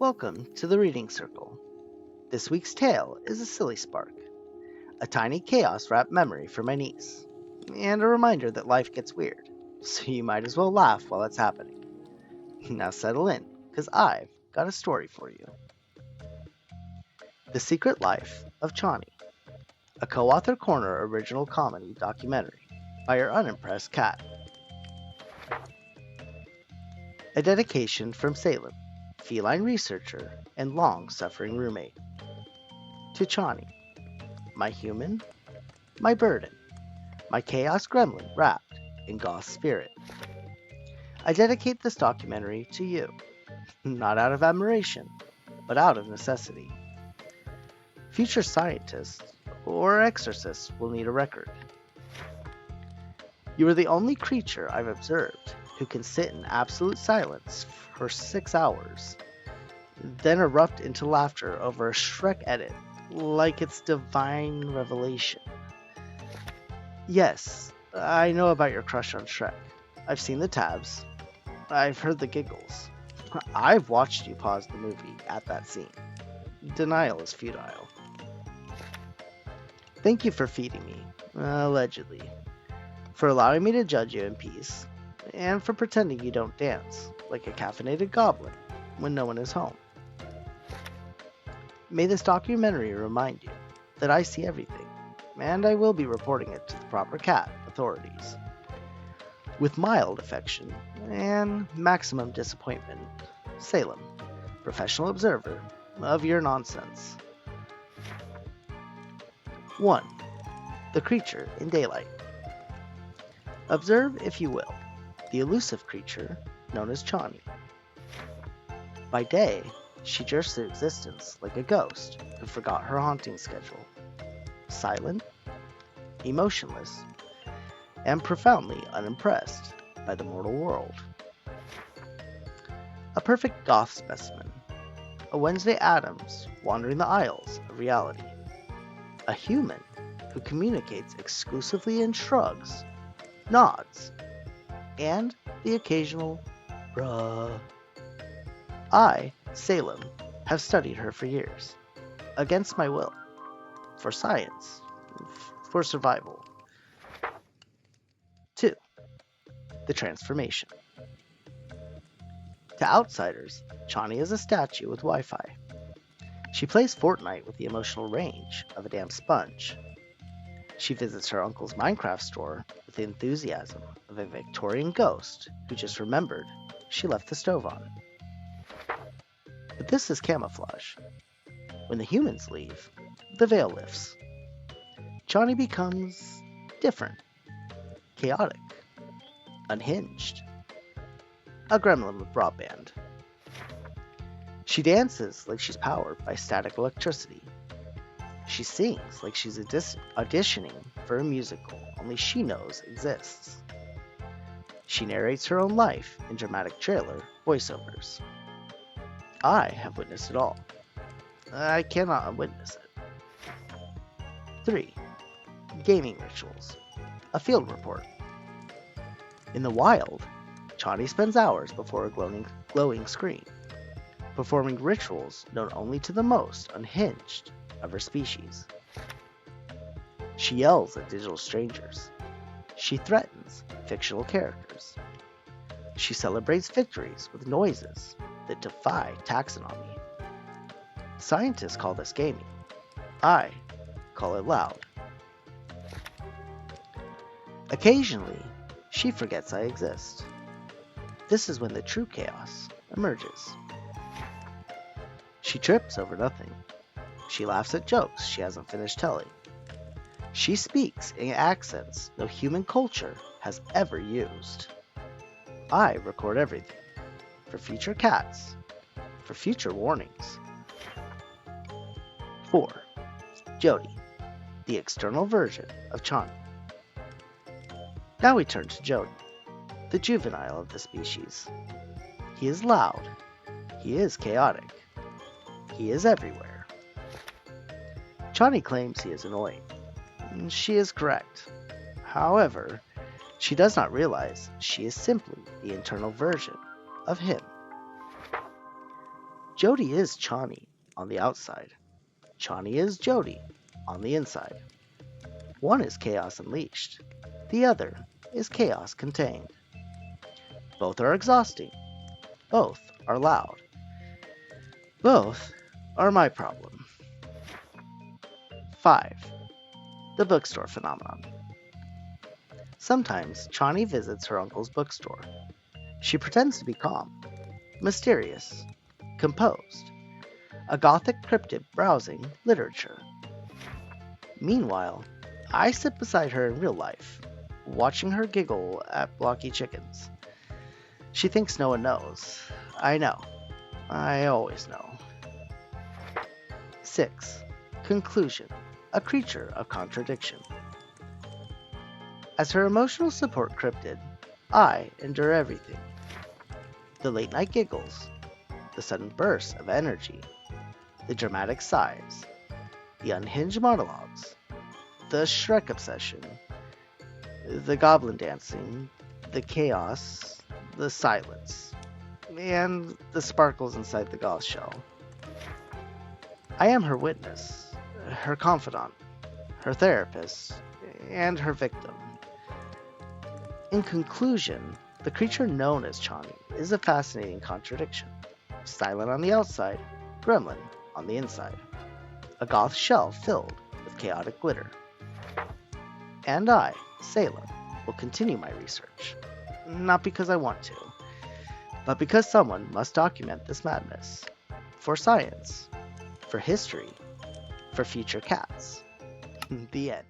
Welcome to the Reading Circle. This week's tale is a silly spark, a tiny chaos-wrapped memory for my niece, and a reminder that life gets weird, so you might as well laugh while it's happening. Now settle in, because I've got a story for you. The Secret Life of Chani, a co-author corner original comedy documentary by your unimpressed cat. A dedication from Salem, feline researcher and long-suffering roommate. To Chani, my human, my burden, my chaos gremlin wrapped in goth spirit. I dedicate this documentary to you, not out of admiration, but out of necessity. Future scientists or exorcists will need a record. You are the only creature I've observed who can sit in absolute silence for 6 hours, then erupt into laughter over a Shrek edit like it's divine revelation. Yes, I know about your crush on Shrek. I've seen the tabs. I've heard the giggles. I've watched you pause the movie at that scene. Denial is futile. Thank you for feeding me, allegedly, for allowing me to judge you in peace, and for pretending you don't dance like a caffeinated goblin when no one is home. May this documentary remind you that I see everything, and I will be reporting it to the proper cat authorities. With mild affection and maximum disappointment, Salem, professional observer of your nonsense. 1. The creature in daylight. Observe, if you will, the elusive creature known as Chani. By day, she drifts through existence like a ghost who forgot her haunting schedule. Silent, emotionless, and profoundly unimpressed by the mortal world. A perfect goth specimen, a Wednesday Addams wandering the aisles of reality. A human who communicates exclusively in shrugs, nods, and the occasional bruh. I, Salem, have studied her for years, against my will, for science, for survival. 2. The transformation. To outsiders, Chani is a statue with Wi-Fi. She plays Fortnite with the emotional range of a damn sponge. She visits her uncle's Minecraft store with the enthusiasm of a Victorian ghost who just remembered she left the stove on. But this is camouflage. When the humans leave, the veil lifts. Chani becomes different, chaotic, unhinged. A gremlin with broadband. She dances like she's powered by static electricity. She sings like she's auditioning for a musical only she knows exists. She narrates her own life in dramatic trailer voiceovers. I have witnessed it all. I cannot unwitness it. 3. Gaming rituals. A field report. In the wild, Chani spends hours before a glowing screen, performing rituals known only to the most unhinged of her species. She yells at digital strangers. She threatens fictional characters. She celebrates victories with noises that defy taxonomy. Scientists call this gaming. I call it loud. Occasionally, she forgets I exist. This is when the true chaos emerges. She trips over nothing. She laughs at jokes she hasn't finished telling. She speaks in accents no human culture has ever used. I record everything, for future cats, for future warnings. 4. Jody, the external version of Chani. Now we turn to Jody, the juvenile of the species. He is loud. He is chaotic. He is everywhere. Chani claims he is annoying. She is correct. However, she does not realize she is simply the internal version of him. Jody is Chani on the outside. Chani is Jody on the inside. One is chaos unleashed. The other is chaos contained. Both are exhausting. Both are loud. Both are my problem. 5. The bookstore phenomenon. Sometimes Chani visits her uncle's bookstore. She pretends to be calm, mysterious, composed, a gothic cryptid browsing literature. Meanwhile, I sit beside her in real life, watching her giggle at blocky chickens. She thinks no one knows. I know. I always know. 6. Conclusion. A creature of contradiction. As her emotional support cryptid, I endure everything. The late night giggles, the sudden bursts of energy, the dramatic sighs, the unhinged monologues, the Shrek obsession, the goblin dancing, the chaos, the silence, and the sparkles inside the goth shell. I am her witness, her confidant, her therapist, and her victim. In conclusion, the creature known as Chani is a fascinating contradiction. Silent on the outside, gremlin on the inside. A goth shell filled with chaotic glitter. And I, Salem, will continue my research. Not because I want to, but because someone must document this madness. For science, for history, for future cats. The end.